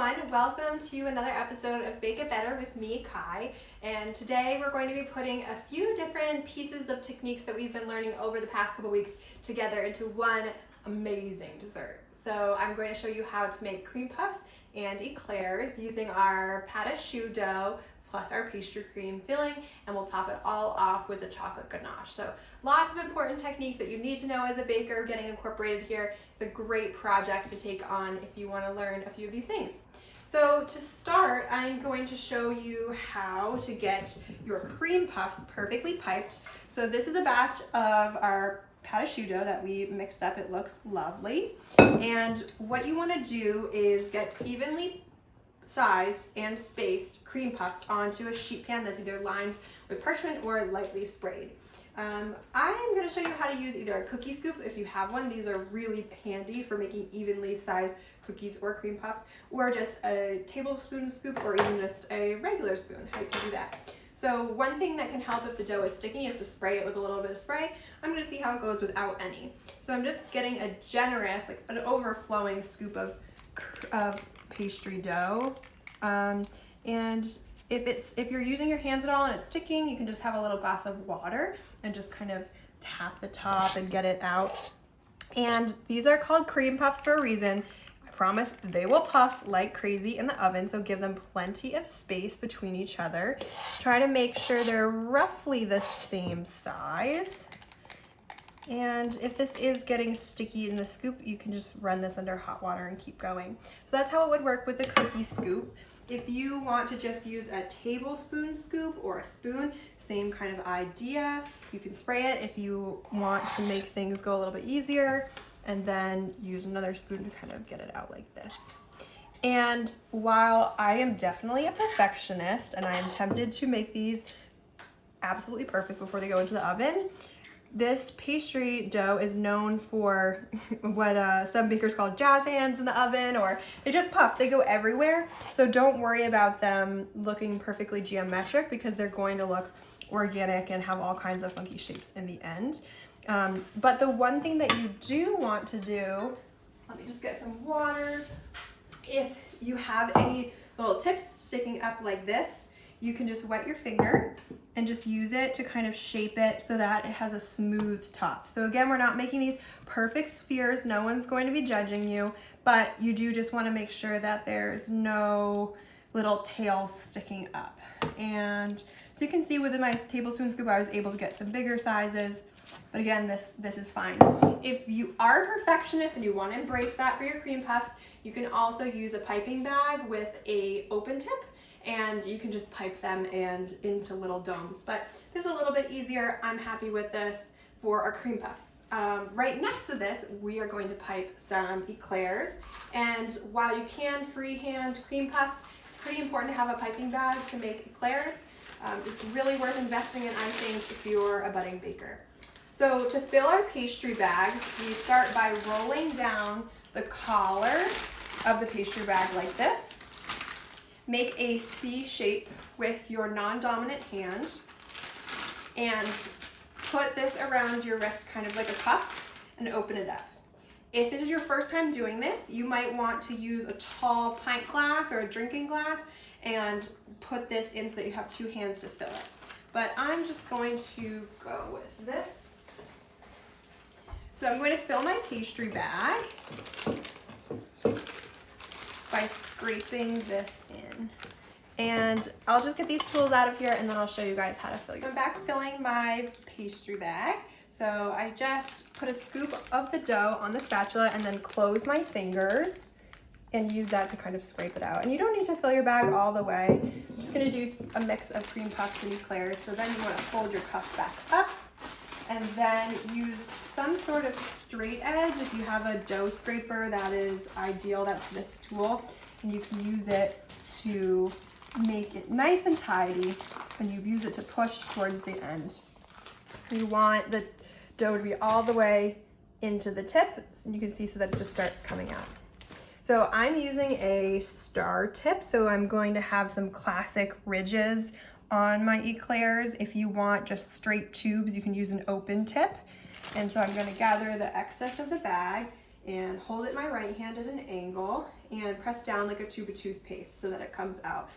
everyone, welcome to another episode of Bake It Better with me, Kye. And today we're going to be putting a few different pieces of techniques that we've been learning over the past couple weeks together into one amazing dessert. So I'm going to show you how to make cream puffs and eclairs using our Pâte choux dough plus our pastry cream filling, and we'll top it all off with a chocolate ganache. So lots of important techniques that you need to know as a baker getting incorporated here. It's a great project to take on if you want to learn a few of these things. So to start, I'm going to show you how to get your cream puffs perfectly piped. So this is a batch of our Pâte choux dough that we mixed up. It looks lovely. And what you want to do is get evenly sized and spaced cream puffs onto a sheet pan that's either lined with parchment or lightly sprayed. I'm going to show you how to use either a cookie scoop if you have one. These are really handy for making evenly sized cookies or cream puffs, or just a tablespoon scoop, or even just a regular spoon, how you can do that. So one thing that can help if the dough is sticky is to spray it with a little bit of spray. I'm going to see how it goes without any. So I'm just getting a generous, like an overflowing scoop of pastry dough. And if you're using your hands at all and it's sticking, you can just have a little glass of water and just kind of tap the top and get it out. And these are called cream puffs for a reason. I promise they will puff like crazy in the oven, so give them plenty of space between each other. Try to make sure they're roughly the same size. And if this is getting sticky in the scoop, you can just run this under hot water and keep going. So that's how it would work with the cookie scoop. If you want to just use a tablespoon scoop or a spoon, same kind of idea. You can spray it if you want to make things go a little bit easier, and then use another spoon to kind of get it out like this. And while I am definitely a perfectionist and I am tempted to make these absolutely perfect before they go into the oven, this pastry dough is known for what some bakers call jazz hands in the oven, or they just puff, they go everywhere. So don't worry about them looking perfectly geometric, because they're going to look organic and have all kinds of funky shapes in the end. But the one thing that you do want to do, let me just get some water. If you have any little tips sticking up like this, you can just wet your finger and just use it to kind of shape it so that it has a smooth top. So again, we're not making these perfect spheres. No one's going to be judging you, but you do just want to make sure that there's no little tails sticking up. And so you can see with my tablespoon scoop, I was able to get some bigger sizes. But again, this is fine. If you are a perfectionist and you want to embrace that for your cream puffs, you can also use a piping bag with an open tip, and you can just pipe them and into little domes. But this is a little bit easier. I'm happy with this for our cream puffs. Right next to this, we are going to pipe some eclairs. And while you can freehand cream puffs, it's pretty important to have a piping bag to make eclairs. It's really worth investing in, I think, if you're a budding baker. So to fill our pastry bag, we start by rolling down the collar of the pastry bag like this. Make a C shape with your non-dominant hand and put this around your wrist kind of like a cuff and open it up. If this is your first time doing this, you might want to use a tall pint glass or a drinking glass and put this in so that you have two hands to fill it. But I'm just going to go with this. So I'm going to fill my pastry bag by scraping this in. And I'll just get these tools out of here and then I'll show you guys how to fill your. I'm back filling my pastry bag. So I just put a scoop of the dough on the spatula and then close my fingers and use that to kind of scrape it out. And you don't need to fill your bag all the way. I'm just gonna do a mix of cream puffs and eclairs. So then you wanna fold your cuff back up and then use some sort of straight edge. If you have a dough scraper, that is ideal. That's this tool. And you can use it to make it nice and tidy, and you use it to push towards the end. You want the dough to be all the way into the tip, and you can see so that it just starts coming out. So I'm using a star tip, so I'm going to have some classic ridges on my eclairs. If you want just straight tubes, you can use an open tip. And so I'm going to gather the excess of the bag and hold it in my right hand at an angle and press down like a tube of toothpaste so that it comes out.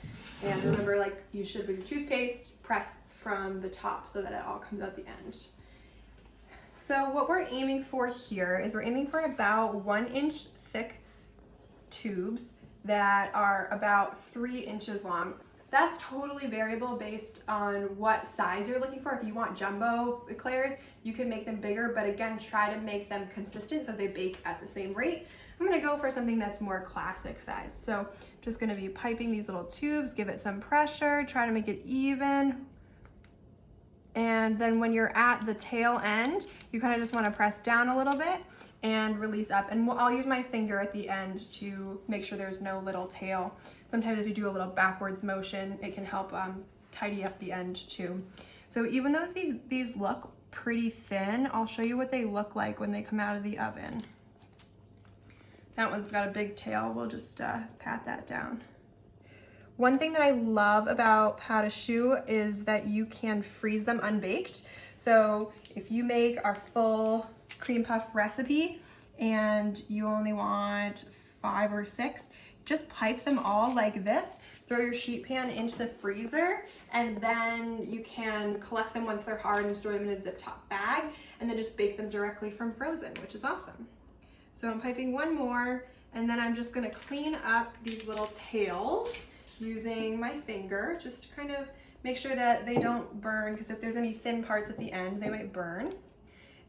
And remember, like you should with your toothpaste, press from the top so that it all comes out the end. So what we're aiming for here is we're aiming for about 1 inch thick tubes that are about 3 inches long. That's totally variable based on what size you're looking for. If you want jumbo eclairs, you can make them bigger, but again, try to make them consistent so they bake at the same rate. I'm gonna go for something that's more classic size. So I'm just gonna be piping these little tubes, give it some pressure, try to make it even. And then when you're at the tail end, you kind of just wanna press down a little bit and release up. And I'll use my finger at the end to make sure there's no little tail. Sometimes if you do a little backwards motion, it can help tidy up the end too. So even though these look pretty thin, I'll show you what they look like when they come out of the oven. That one's got a big tail. We'll just pat that down. One thing that I love about pâte choux is that you can freeze them unbaked. So if you make our full cream puff recipe and you only want 5 or 6, just pipe them all like this, throw your sheet pan into the freezer, and then you can collect them once they're hard and store them in a zip top bag, and then just bake them directly from frozen, which is awesome. So I'm piping one more, and then I'm just gonna clean up these little tails using my finger, just to kind of make sure that they don't burn, because if there's any thin parts at the end, they might burn.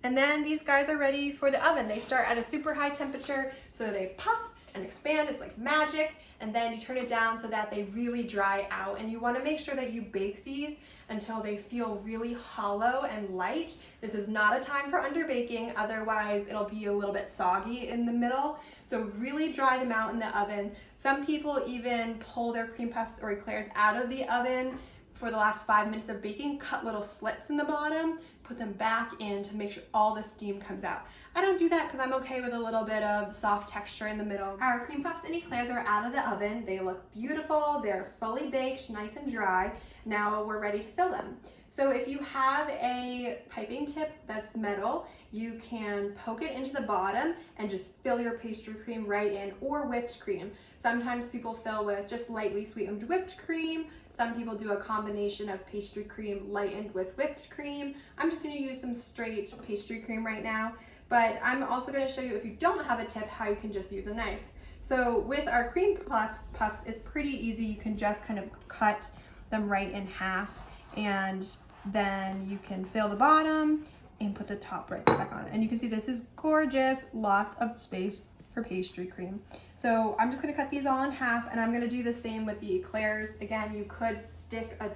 And then these guys are ready for the oven. They start at a super high temperature, so they puff and expand. It's like magic. And then you turn it down so that they really dry out. And you want to make sure that you bake these until they feel really hollow and light. This is not a time for underbaking, otherwise it'll be a little bit soggy in the middle. So really dry them out in the oven. Some people even pull their cream puffs or eclairs out of the oven for the last 5 minutes of baking, cut little slits in the bottom, put them back in to make sure all the steam comes out. I don't do that because I'm okay with a little bit of soft texture in the middle. Our cream puffs and eclairs are out of the oven. They look beautiful. They're fully baked, nice and dry. Now we're ready to fill them. So if you have a piping tip that's metal, you can poke it into the bottom and just fill your pastry cream right in, or whipped cream. Sometimes people fill with just lightly sweetened whipped cream. Some people do a combination of pastry cream lightened with whipped cream. I'm just gonna use some straight pastry cream right now, but I'm also gonna show you, if you don't have a tip, how you can just use a knife. So with our cream puffs, it's pretty easy. You can just kind of cut them right in half, and then you can fill the bottom and put the top right back on. And you can see this is gorgeous, lots of space for pastry cream. So I'm just gonna cut these all in half, and I'm gonna do the same with the eclairs. Again, you could stick a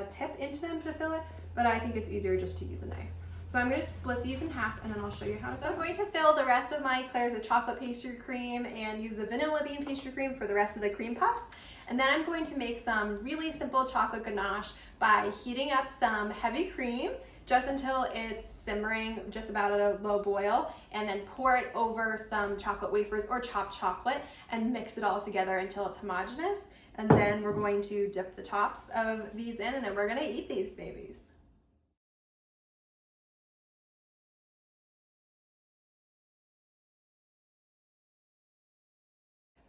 tip into them to fill it, but I think it's easier just to use a knife. So I'm gonna split these in half, and then I'll show you how to fill. So I'm going to fill the rest of my eclairs with chocolate pastry cream and use the vanilla bean pastry cream for the rest of the cream puffs. And then I'm going to make some really simple chocolate ganache by heating up some heavy cream just until it's simmering just about at a low boil, and then pour it over some chocolate wafers or chopped chocolate and mix it all together until it's homogeneous. And then we're going to dip the tops of these in, and then we're gonna eat these babies.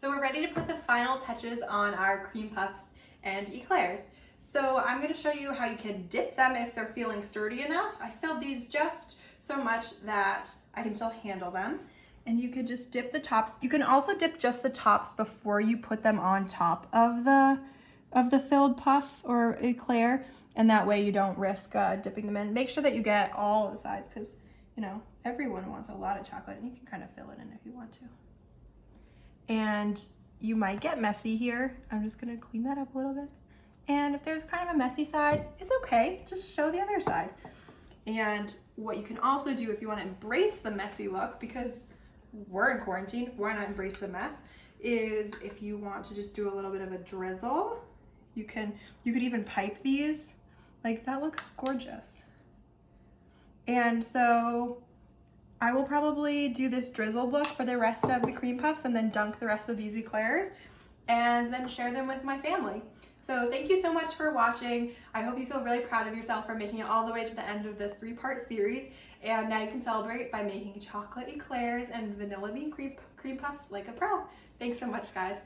So we're ready to put the final touches on our cream puffs and eclairs. So I'm going to show you how you can dip them if they're feeling sturdy enough. I filled these just so much that I can still handle them. And you could just dip the tops. You can also dip just the tops before you put them on top of the filled puff or eclair. And that way you don't risk dipping them in. Make sure that you get all the sides, because you know, everyone wants a lot of chocolate, and you can kind of fill it in if you want to. And you might get messy here. I'm just gonna clean that up a little bit. And if there's kind of a messy side, it's okay, just show the other side. And what you can also do if you want to embrace the messy look, because we're in quarantine, why not embrace the mess, is if you want to just do a little bit of a drizzle, you could even pipe these. Like, that looks gorgeous. And so I will probably do this drizzle look for the rest of the cream puffs, and then dunk the rest of these eclairs, and then share them with my family. So thank you so much for watching. I hope you feel really proud of yourself for making it all the way to the end of this 3-part series. And now you can celebrate by making chocolate eclairs and vanilla bean cream cream puffs like a pro. Thanks so much, guys.